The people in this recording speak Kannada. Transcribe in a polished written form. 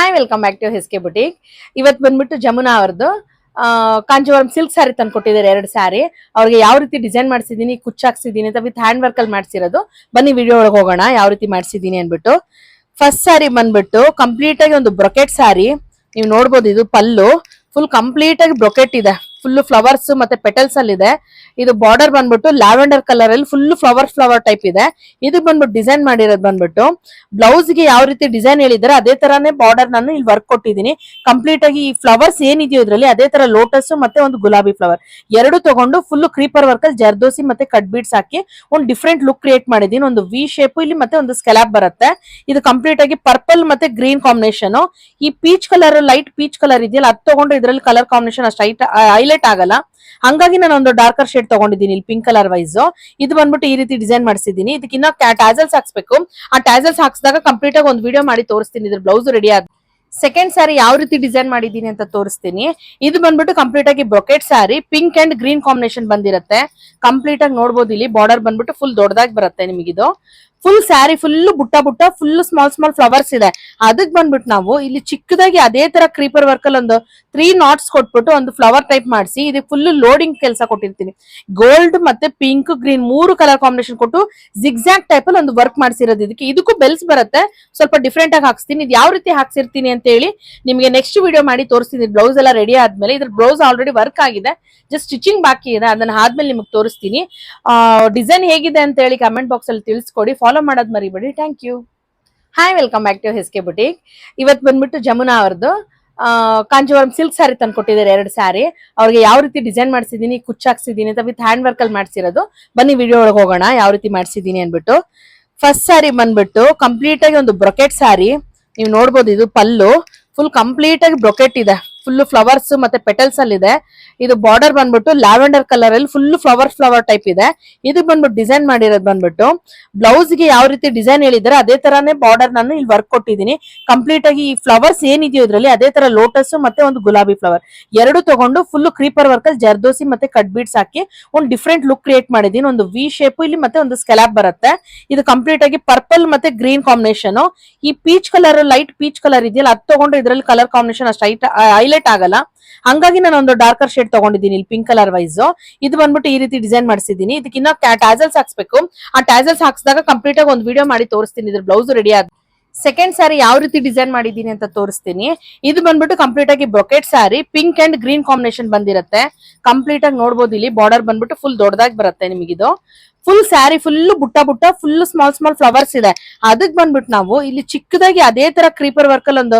Hi welcome back to Heske boutique. ಇವತ್ತು ಬಂದ್ಬಿಟ್ಟು ಜಮುನಾ ಅವ್ರದ್ದು ಕಾಂಜೀವರಂ ಸಿಲ್ಕ್ ಸ್ಯಾರಿ ತಂದ್ಕೊಟ್ಟಿದ್ದಾರೆ. 2 ಸ್ಯಾರಿ ಅವ್ರಿಗೆ ಯಾವ ರೀತಿ ಡಿಸೈನ್ ಮಾಡಿಸಿದೀನಿ, ಕುಚ್ಚಾಕ್ಸಿದೀನಿ ಅಂತ ವಿತ್ ಹ್ಯಾಂಡ್ ವರ್ಕ್ ಅಲ್ಲಿ ಮಾಡ್ಸಿರೋದು. ಬನ್ನಿ ವಿಡಿಯೋ ಒಳಗೆ ಹೋಗೋಣ ಯಾವ ರೀತಿ ಮಾಡಿಸಿದೀನಿ ಅನ್ಬಿಟ್ಟು. ಫಸ್ಟ್ ಸ್ಯಾರಿ ಬಂದ್ಬಿಟ್ಟು ಕಂಪ್ಲೀಟ್ ಆಗಿ ಒಂದು ಬ್ರೊಕೆಟ್ ಸ್ಯಾರಿ. ನೀವು ನೋಡ್ಬೋದು, ಇದು ಪಲ್ಲು ಫುಲ್ ಕಂಪ್ಲೀಟ್ ಆಗಿ ಬ್ರೊಕೆಟ್ ಇದೆ. ಫುಲ್ ಫ್ಲವರ್ಸ್ ಮತ್ತೆ ಪೆಟಲ್ಸ್ ಅಲ್ಲಿ ಇದೆ. ಇದು ಬಾರ್ಡರ್ ಬಂದ್ಬಿಟ್ಟು ಲ್ಯಾವೆಂಡರ್ ಕಲರ್ ಅಲ್ಲಿ ಫುಲ್ ಫ್ಲವರ್ ಟೈಪ್ ಇದೆ. ಇದು ಬಂದ್ಬಿಟ್ಟು ಡಿಸೈನ್ ಮಾಡಿರೋದು ಬಂದ್ಬಿಟ್ಟು ಬ್ಲೌಸ್ ಗೆ ಯಾವ ರೀತಿ ಡಿಸೈನ್ ಹೇಳಿದ್ರೆ ಅದೇ ತರಾನೇ ಬಾರ್ಡರ್ ನಾನು ಇಲ್ಲಿ ವರ್ಕ್ ಕೊಟ್ಟಿದ್ದೀನಿ. ಕಂಪ್ಲೀಟ್ ಆಗಿ ಈ ಫ್ಲವರ್ಸ್ ಏನಿದೆಯೋ ಇದ್ರಲ್ಲಿ ಅದೇ ತರ ಲೋಟಸ್ ಮತ್ತೆ ಒಂದು ಗುಲಾಬಿ ಫ್ಲವರ್ ಎರಡು ತಗೊಂಡು ಫುಲ್ ಕ್ರೀಪರ್ ವರ್ಕ್ ಅಲ್ಲಿ ಜರ್ದೋಸಿ ಮತ್ತೆ ಕಟ್ ಬೀಡ್ಸ್ ಹಾಕಿ ಒಂದು ಡಿಫ್ರೆಂಟ್ ಲುಕ್ ಕ್ರಿಯೇಟ್ ಮಾಡಿದೀನಿ. ಒಂದು ವಿ ಶೇಪ್ ಇಲ್ಲಿ ಮತ್ತೆ ಒಂದು ಸ್ಕೆಲಾಪ್ ಬರುತ್ತೆ. ಇದು ಕಂಪ್ಲೀಟ್ ಆಗಿ ಪರ್ಪಲ್ ಮತ್ತೆ ಗ್ರೀನ್ ಕಾಂಬಿನೇಷನ್. ಈ peach colour, light peach colour ಇದೆಯಲ್ಲ, ಅದು ತಗೊಂಡು ಇದ್ರಲ್ಲಿ ಕಲರ್ ಕಾಂಬಿನೇಷನ್ ಅಷ್ಟು ಹೈಲೈಟ್ ಆಗಲ್ಲ. ಹಂಗಾಗಿ ನಾನು ಒಂದು ಡಾರ್ಕರ್ ಶೇಡ್ ತಗೊಂಡಿದ್ದೀನಿ ಇಲ್ಲಿ ಪಿಂಕ್ ಕಲರ್ ವೈಸ್. ಇದು ಬಂದ್ಬಿಟ್ಟು ಈ ರೀತಿ ಡಿಸೈನ್ ಮಾಡಿಸಿದೀನಿ. ಇದಕ್ಕೆ ಇನ್ನ ಟ್ಯಾಸಲ್ಸ್ ಹಾಕ್ಸ್ಬೇಕು. ಆ ಟ್ಯಾಸಲ್ಸ್ ಹಾಕ್ಸಿದಾಗ ಕಂಪ್ಲೀಟ್ ಆಗಿ ಒಂದು ವಿಡಿಯೋ ಮಾಡಿ ತೋರಿಸ್ತೀನಿ. ಇದ್ರ ಬ್ಲೌಸ್ ರೆಡಿ ಆದ ಸೆಕೆಂಡ್ ಸ್ಯಾರಿ ಯಾವ ರೀತಿ ಡಿಸೈನ್ ಮಾಡಿದೀನಿ ಅಂತ ತೋರಿಸ್ತೀನಿ. ಇದು ಬಂದ್ಬಿಟ್ಟು ಕಂಪ್ಲೀಟ್ ಆಗಿ brocade sari, pink and green combination ಬಂದಿರುತ್ತೆ. ಕಂಪ್ಲೀಟ್ ಆಗಿ ನೋಡ್ಬೋದು, ಇಲ್ಲಿ ಬಾರ್ಡರ್ ಬಂದ್ಬಿಟ್ಟು ಫುಲ್ ದೊಡ್ಡದಾಗಿ ಬರುತ್ತೆ ನಿಮಗಿದು. ಫುಲ್ ಸ್ಯಾರಿ ಫುಲ್ ಬುಟ್ಟ ಫುಲ್ ಸ್ಮಾಲ್ ಫ್ಲವರ್ಸ್ ಇದೆ. ಅದಕ್ಕೆ ಬಂದ್ಬಿಟ್ಟು ನಾವು ಇಲ್ಲಿ ಚಿಕ್ಕದಾಗಿ ಅದೇ ತರ ಕ್ರೀಪರ್ ವರ್ಕ್ ಅಲ್ಲಿ ಒಂದು 3 ನಾಟ್ಸ್ ಕೊಟ್ಬಿಟ್ಟು ಒಂದು ಫ್ಲವರ್ ಟೈಪ್ ಮಾಡಿಸಿ ಇದಕ್ಕೆ ಫುಲ್ ಲೋಡಿಂಗ್ ಕೆಲಸ ಕೊಟ್ಟಿರ್ತೀನಿ. ಗೋಲ್ಡ್ ಮತ್ತೆ ಪಿಂಕ್ ಗ್ರೀನ್ 3 ಕಲರ್ ಕಾಂಬಿನೇಷನ್ ಕೊಟ್ಟು ಜಿಗ್ಜಾಗ್ ಟೈಪ್ ಅಲ್ಲಿ ಒಂದು ವರ್ಕ್ ಮಾಡಿಸಿರೋದು. ಇದಕ್ಕೂ ಬೆಲ್ಸ್ ಬರುತ್ತೆ. ಸ್ವಲ್ಪ ಡಿಫ್ರೆಂಟ್ ಆಗಿ ಹಾಕ್ಸ್ತೀನಿ. ಇದು ಯಾವ ರೀತಿ ಹಾಕ್ಸಿರ್ತೀನಿ ಅಂತ ಹೇಳಿ ನಿಮಗೆ ನೆಕ್ಸ್ಟ್ ವಿಡಿಯೋ ಮಾಡಿ ತೋರಿಸ್ತೀನಿ. ಬ್ಲೌಸ್ ಎಲ್ಲ ರೆಡಿ ಆದ್ಮೇಲೆ ಇದ್ರ ಬ್ಲೌಸ್ ಆಲ್ರೆಡಿ ವರ್ಕ್ ಆಗಿದೆ, ಜಸ್ಟ್ ಸ್ಟಿಚಿಂಗ್ ಬಾಕಿ ಇದೆ. ಅದನ್ನ ಆದ್ಮೇಲೆ ನಿಮಗೆ ತೋರಿಸ್ತೀನಿ. ಡಿಸೈನ್ ಹೇಗಿದೆ ಅಂತ ಹೇಳಿ ಕಮೆಂಟ್ ಬಾಕ್ಸ್ ಅಲ್ಲಿ ತಿಳಿಸ್ಕೊಡಿ. ಫಾಲೋ ಮಾಡೋದ್ ಮರಿಬೇಡಿ. Thank you. Hi welcome back to Heske boutique. ಇವತ್ತು ಬಂದ್ಬಿಟ್ಟು ಜಮುನಾ ಅವ್ರದ್ದು ಕಾಂಜೀವರಂ ಸಿಲ್ಕ್ ಸ್ಯಾರಿ ತಂದ್ಕೊಟ್ಟಿದ್ದಾರೆ. 2 ಸ್ಯಾರಿ ಅವ್ರಿಗೆ ಯಾವ ರೀತಿ ಡಿಸೈನ್ ಮಾಡಿಸಿದೀನಿ, ಕುಚ್ಚಾಕ್ಸಿದೀನಿ ಅಂತ ವಿತ್ ಹ್ಯಾಂಡ್ ವರ್ಕ್ ಅಲ್ಲಿ ಮಾಡ್ಸಿರೋದು. ಬನ್ನಿ ವಿಡಿಯೋ ಒಳಗೆ ಹೋಗೋಣ ಯಾವ ರೀತಿ ಮಾಡಿಸಿದೀನಿ ಅನ್ಬಿಟ್ಟು. ಫಸ್ಟ್ ಸ್ಯಾರಿ ಬಂದ್ಬಿಟ್ಟು ಕಂಪ್ಲೀಟ್ ಆಗಿ ಒಂದು ಬ್ರೊಕೆಟ್ ಸ್ಯಾರಿ. ನೀವು ನೋಡ್ಬೋದು, ಇದು ಪಲ್ಲು ಫುಲ್ ಕಂಪ್ಲೀಟ್ ಆಗಿ ಬ್ರೊಕೆಟ್ ಇದೆ. ಫುಲ್ ಫ್ಲವರ್ಸ್ ಮತ್ತೆ ಪೆಟಲ್ಸ್ ಅಲ್ಲಿ ಇದೆ. ಇದು ಬಾರ್ಡರ್ ಬಂದ್ಬಿಟ್ಟು ಲ್ಯಾವೆಂಡರ್ ಕಲರ್ ಅಲ್ಲಿ ಫುಲ್ ಫ್ಲವರ್ ಟೈಪ್ ಇದೆ. ಇದು ಬಂದ್ಬಿಟ್ಟು ಡಿಸೈನ್ ಮಾಡಿರೋದು ಬಂದ್ಬಿಟ್ಟು ಬ್ಲೌಸ್ ಗೆ ಯಾವ ರೀತಿ ಡಿಸೈನ್ ಹೇಳಿದ್ರೆ ಅದೇ ತರಾನೇ ಬಾರ್ಡರ್ ನಾನು ಇಲ್ಲಿ ವರ್ಕ್ ಕೊಟ್ಟಿದ್ದೀನಿ. ಕಂಪ್ಲೀಟ್ ಆಗಿ ಈ ಫ್ಲವರ್ಸ್ ಏನಿದೆಯೋ ಇದ್ರಲ್ಲಿ ಅದೇ ತರ ಲೋಟಸ್ ಮತ್ತೆ ಒಂದು ಗುಲಾಬಿ ಫ್ಲವರ್ ಎರಡು ತಗೊಂಡು ಫುಲ್ ಕ್ರೀಪರ್ ವರ್ಕ್ ಅಲ್ಲಿ ಜರ್ದೋಸಿ ಮತ್ತೆ ಕಟ್ ಬೀಡ್ಸ್ ಹಾಕಿ ಒಂದು ಡಿಫ್ರೆಂಟ್ ಲುಕ್ ಕ್ರಿಯೇಟ್ ಮಾಡಿದೀನಿ. ಒಂದು ವಿ ಶೇಪ್ ಇಲ್ಲಿ ಮತ್ತೆ ಒಂದು ಸ್ಕೆಲಾಪ್ ಬರುತ್ತೆ. ಇದು ಕಂಪ್ಲೀಟ್ ಆಗಿ ಪರ್ಪಲ್ ಮತ್ತೆ ಗ್ರೀನ್ ಕಾಂಬಿನೇಷನ್. ಈ peach colour, light peach colour ಇದೆಯಲ್ಲ, ಅದು ತಗೊಂಡು ಇದ್ರಲ್ಲಿ ಕಲರ್ ಕಾಂಬಿನೇಷನ್ ಅಷ್ಟು ಹೈಲೈಟ್ ಆಗಲ್ಲ. ಹಂಗಾಗಿ ನಾನು ಒಂದು ಡಾರ್ಕರ್ ಶೇಡ್ ತಗೊಂಡಿದ್ದೀನಿ ಇಲ್ಲಿ ಪಿಂಕ್ ಕಲರ್ ವೈಸ್. ಇದು ಬಂದ್ಬಿಟ್ಟು ಈ ರೀತಿ ಡಿಸೈನ್ ಮಾಡಿಸಿದೀನಿ. ಇದಕ್ಕೆ ಇನ್ನ ಟ್ಯಾಸಲ್ಸ್ ಹಾಕ್ಸ್ಬೇಕು. ಆ ಟ್ಯಾಸಲ್ಸ್ ಹಾಕ್ಸಿದಾಗ ಕಂಪ್ಲೀಟ್ ಆಗಿ ಒಂದು ವಿಡಿಯೋ ಮಾಡಿ ತೋರಿಸ್ತೀನಿ. ಇದ್ರ ಬ್ಲೌಸ್ ರೆಡಿ ಆದ ಸೆಕೆಂಡ್ ಸ್ಯಾರಿ ಯಾವ ರೀತಿ ಡಿಸೈನ್ ಮಾಡಿದೀನಿ ಅಂತ ತೋರಿಸ್ತೀನಿ. ಇದು ಬಂದ್ಬಿಟ್ಟು ಕಂಪ್ಲೀಟ್ ಆಗಿ brocade sari, pink and green combination ಬಂದಿರುತ್ತೆ. ಕಂಪ್ಲೀಟ್ ಆಗಿ ನೋಡ್ಬೋದು, ಇಲ್ಲಿ ಬಾರ್ಡರ್ ಬಂದ್ಬಿಟ್ಟು ಫುಲ್ ದೊಡ್ಡದಾಗಿ ಬರುತ್ತೆ ನಿಮಗಿದು. ಫುಲ್ ಸ್ಯಾರಿ ಫುಲ್ ಬುಟ್ಟ ಫುಲ್ ಸ್ಮಾಲ್ ಫ್ಲವರ್ಸ್ ಇದೆ. ಅದಕ್ಕೆ ಬಂದ್ಬಿಟ್ಟು ನಾವು ಇಲ್ಲಿ ಚಿಕ್ಕದಾಗಿ ಅದೇ ತರ ಕ್ರೀಪರ್ ವರ್ಕ್ ಅಲ್ಲಿ ಒಂದು